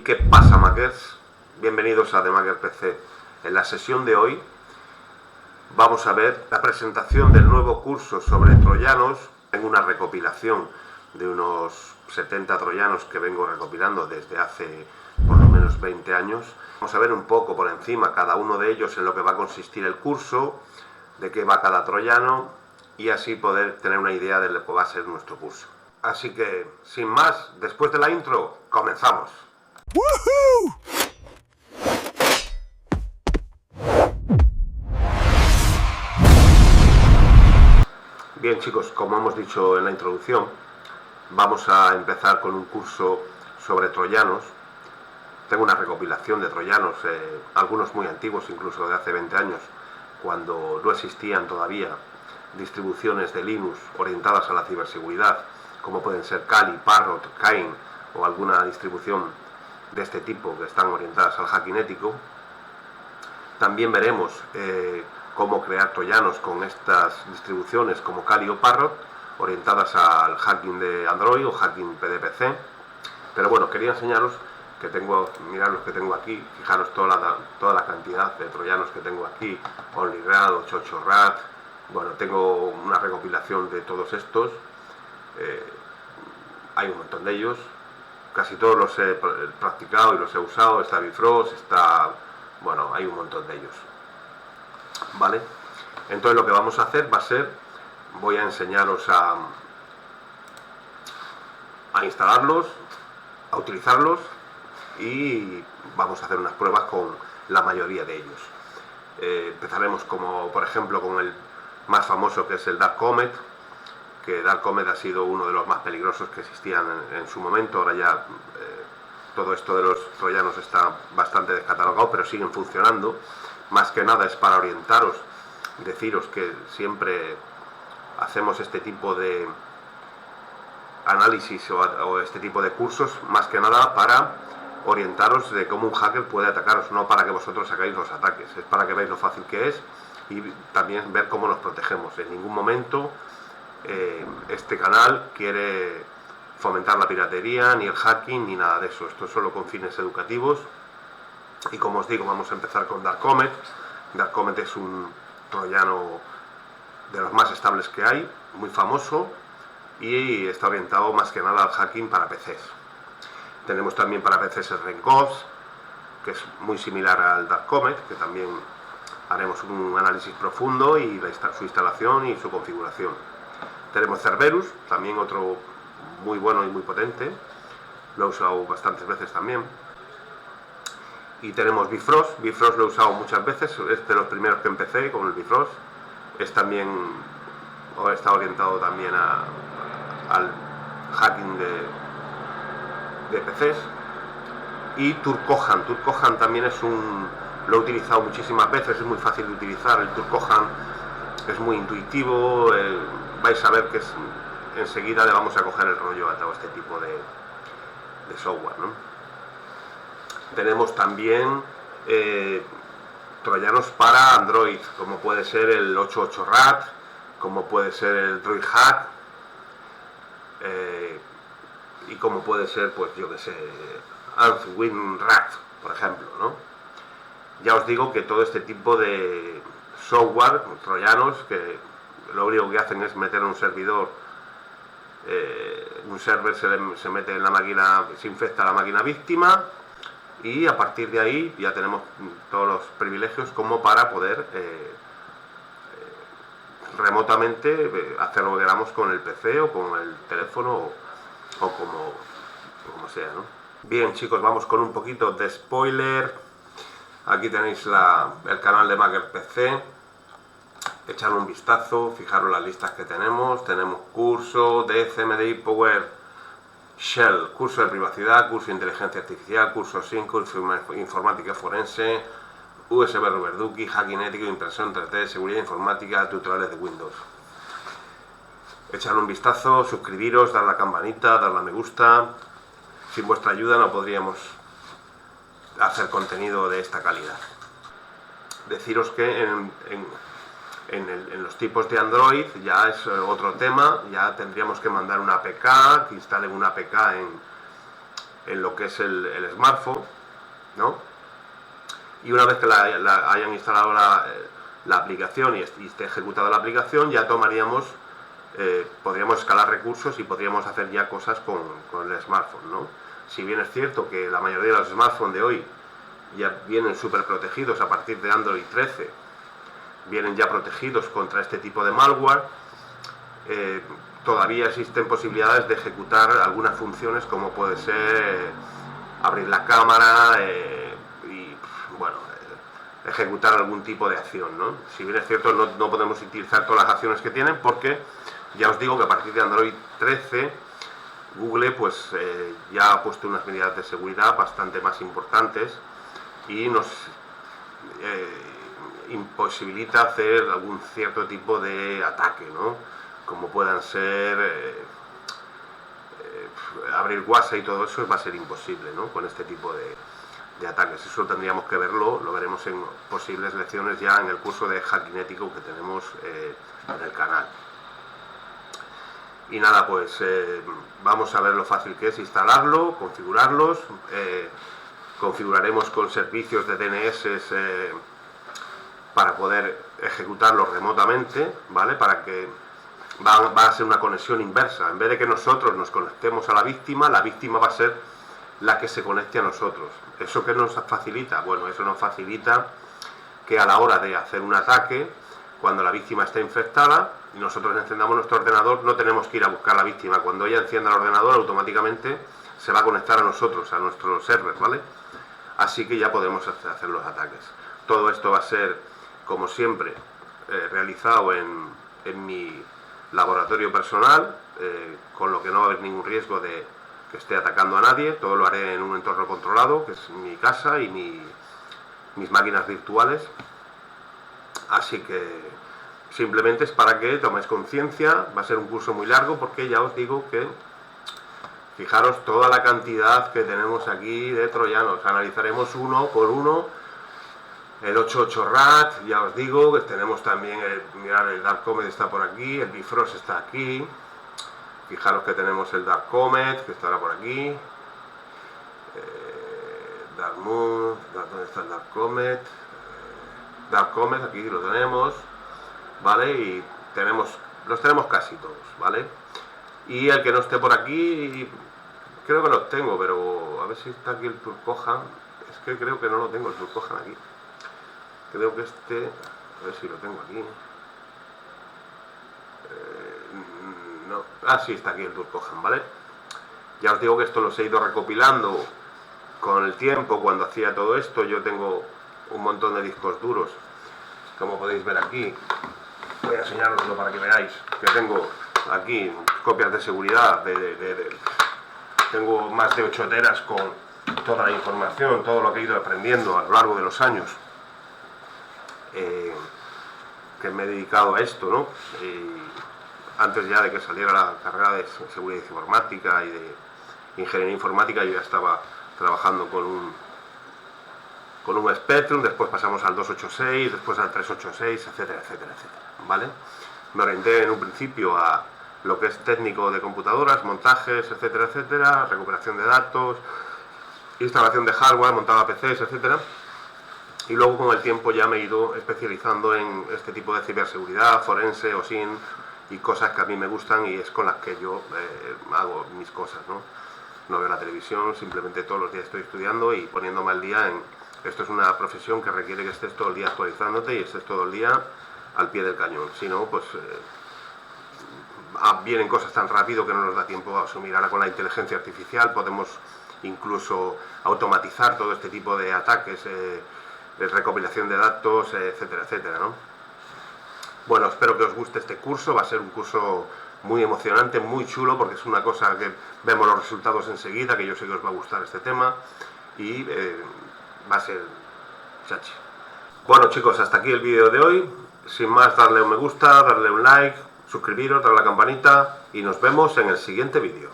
¿Qué pasa, Makers? Bienvenidos a The Maker PC. En la sesión de hoy vamos a ver la presentación del nuevo curso sobre troyanos. Tengo una recopilación de unos 70 troyanos que vengo recopilando desde hace por lo menos 20 años. Vamos a ver un poco por encima cada uno de ellos, en lo que va a consistir el curso, de qué va cada troyano, y así poder tener una idea de lo que va a ser nuestro curso. Así que, sin más, después de la intro, comenzamos. ¡Woohoo! Bien, chicos, como hemos dicho en la introducción, vamos a empezar con un curso sobre troyanos. Tengo una recopilación de troyanos, algunos muy antiguos, incluso de hace 20 años, cuando no existían todavía distribuciones de Linux orientadas a la ciberseguridad, como pueden ser Kali, Parrot, Cain o alguna distribución de este tipo que están orientadas al hacking ético. También veremos cómo crear troyanos con estas distribuciones como Kali o Parrot, orientadas al hacking de Android o hacking PDPC. Pero bueno, quería enseñaros que tengo, mirad los que tengo aquí, fijaros toda la cantidad de troyanos que tengo aquí, OnlyRat, 88Rat. Bueno, tengo una recopilación de todos estos, hay un montón de ellos, casi todos los he practicado y los he usado. Está Bifrost, bueno, hay un montón de ellos, ¿vale? Entonces lo que vamos a hacer va a ser, voy a enseñaros a instalarlos, a utilizarlos, y vamos a hacer unas pruebas con la mayoría de ellos. Empezaremos como por ejemplo con el más famoso, que es el Dark Comet, que Dark Comet ha sido uno de los más peligrosos que existían en su momento. Ahora ya todo esto de los troyanos está bastante descatalogado, pero siguen funcionando. Más que nada es para orientaros, deciros que siempre hacemos este tipo de análisis o este tipo de cursos, más que nada para orientaros de cómo un hacker puede atacaros, no para que vosotros sacáis los ataques, es para que veáis lo fácil que es y también ver cómo nos protegemos. En ningún momento este canal quiere fomentar la piratería, ni el hacking, ni nada de eso. Esto es solo con fines educativos. Y como os digo, vamos a empezar con Dark Comet. Dark Comet es un troyano de los más estables que hay, muy famoso, y está orientado más que nada al hacking para PCs. Tenemos también para PCs el Renkov, que es muy similar al Dark Comet, que también haremos un análisis profundo y su instalación y su configuración. Tenemos Cerberus, también otro muy bueno y muy potente, lo he usado bastantes veces también. Y tenemos Bifrost. Bifrost lo he usado muchas veces, es de los primeros que empecé con el Bifrost. Está orientado también al hacking de PCs. Y Turkohan. Turkohan también lo he utilizado muchísimas veces, es muy fácil de utilizar. El Turkohan es muy intuitivo, vais a ver que enseguida le vamos a coger el rollo a todo este tipo de software, ¿no? Tenemos también troyanos para Android, como puede ser el 88Rat, como puede ser el DroidHack, y como puede ser, pues yo que sé, AnthWinRat, por ejemplo, ¿no? Ya os digo que todo este tipo de software, troyanos, que lo único que hacen es meter un servidor, un server se mete en la máquina, se infecta la máquina víctima, y a partir de ahí ya tenemos todos los privilegios como para poder remotamente hacer lo que queramos con el PC o con el teléfono o como sea, ¿no? Bien, chicos, vamos con un poquito de spoiler. Aquí tenéis el canal de Maker PC. Echar un vistazo, fijaros las listas que tenemos. Tenemos curso de CMDI Power Shell, curso de privacidad, curso de inteligencia artificial, curso SYNC, curso de informática forense, USB Ruberduki, hacking ético, impresión 3D, seguridad informática, tutoriales de Windows. Echar un vistazo, suscribiros, dar la campanita, darle a me gusta. Sin vuestra ayuda no podríamos hacer contenido de esta calidad. Deciros que en los tipos de Android ya es otro tema, ya tendríamos que mandar una APK, que instalen una APK en lo que es el smartphone, ¿no? Y una vez que hayan instalado la aplicación y esté ejecutada la aplicación, ya podríamos escalar recursos y podríamos hacer ya cosas con el smartphone, ¿no? Si bien es cierto que la mayoría de los smartphones de hoy ya vienen súper protegidos a partir de Android 13, vienen ya protegidos contra este tipo de malware, todavía existen posibilidades de ejecutar algunas funciones, como puede ser abrir la cámara y, bueno, ejecutar algún tipo de acción, ¿no? Si bien es cierto, no podemos utilizar todas las acciones que tienen, porque ya os digo que a partir de Android 13 Google pues ya ha puesto unas medidas de seguridad bastante más importantes y nos imposibilita hacer algún cierto tipo de ataque, ¿no? Como puedan ser abrir WhatsApp y todo eso, va a ser imposible, ¿no? Con este tipo de ataques. Eso tendríamos que verlo, lo veremos en posibles lecciones ya en el curso de hacking ético que tenemos en el canal. Y nada, pues vamos a ver lo fácil que es instalarlo, configurarlos. Configuraremos con servicios de DNS para poder ejecutarlos remotamente, ¿vale? Para que va a ser una conexión inversa. En vez de que nosotros nos conectemos a la víctima va a ser la que se conecte a nosotros. ¿Eso qué nos facilita? Bueno, eso nos facilita que a la hora de hacer un ataque, cuando la víctima está infectada y nosotros encendamos nuestro ordenador, no tenemos que ir a buscar a la víctima. Cuando ella encienda el ordenador, automáticamente se va a conectar a nosotros, a nuestro server, ¿vale? Así que ya podemos hacer los ataques. Todo esto va a ser, como siempre, realizado en mi laboratorio personal, con lo que no va a haber ningún riesgo de que esté atacando a nadie. Todo lo haré en un entorno controlado, que es mi casa y mis máquinas virtuales. Así que simplemente es para que toméis conciencia. Va a ser un curso muy largo, porque ya os digo que fijaros toda la cantidad que tenemos aquí de troyanos. Analizaremos uno por uno. El 88 RAT, ya os digo que tenemos también, mirad, el Dark Comet está por aquí, el Bifrost está aquí. Fijaros que tenemos el Dark Comet, que estará por aquí. Dark Moon, ¿dónde está el Dark Comet? Dark Comet, aquí lo tenemos, ¿vale? Y los tenemos casi todos, ¿vale? Y el que no esté por aquí, creo que los tengo, pero a ver si está aquí el Turkohan. Es que creo que no lo tengo el Turkohan aquí. Creo que a ver si lo tengo aquí. No. Ah, sí, está aquí el Turkohan, ¿vale? Ya os digo que esto los he ido recopilando con el tiempo. Cuando hacía todo esto, yo tengo un montón de discos duros, como podéis ver aquí. Voy a enseñaroslo para que veáis que tengo aquí copias de seguridad. Tengo más de 8 teras con toda la información, todo lo que he ido aprendiendo a lo largo de los años que me he dedicado a esto, ¿no? Antes ya de que saliera la carrera de seguridad informática y de ingeniería informática, yo ya estaba trabajando con un Spectrum. Después pasamos al 286, después al 386, etcétera, etcétera, etcétera, ¿vale? Me orienté en un principio a lo que es técnico de computadoras, montajes, etcétera, etcétera, recuperación de datos, instalación de hardware, montaba PCs, etcétera. Y luego con el tiempo ya me he ido especializando en este tipo de ciberseguridad, forense, OSINT y cosas que a mí me gustan, y es con las que yo hago mis cosas, ¿no? No veo la televisión, simplemente todos los días estoy estudiando y poniéndome al día en... Esto es una profesión que requiere que estés todo el día actualizándote y estés todo el día al pie del cañón. Si no, pues vienen cosas tan rápido que no nos da tiempo a asumir. Ahora con la inteligencia artificial podemos incluso automatizar todo este tipo de ataques, de recopilación de datos, etcétera, etcétera, ¿no? Bueno, espero que os guste este curso. Va a ser un curso muy emocionante, muy chulo, porque es una cosa que vemos los resultados enseguida, que yo sé que os va a gustar este tema, y va a ser chachi. Bueno, chicos, hasta aquí el vídeo de hoy. Sin más, darle un me gusta, darle un like, suscribiros, darle a la campanita y nos vemos en el siguiente vídeo.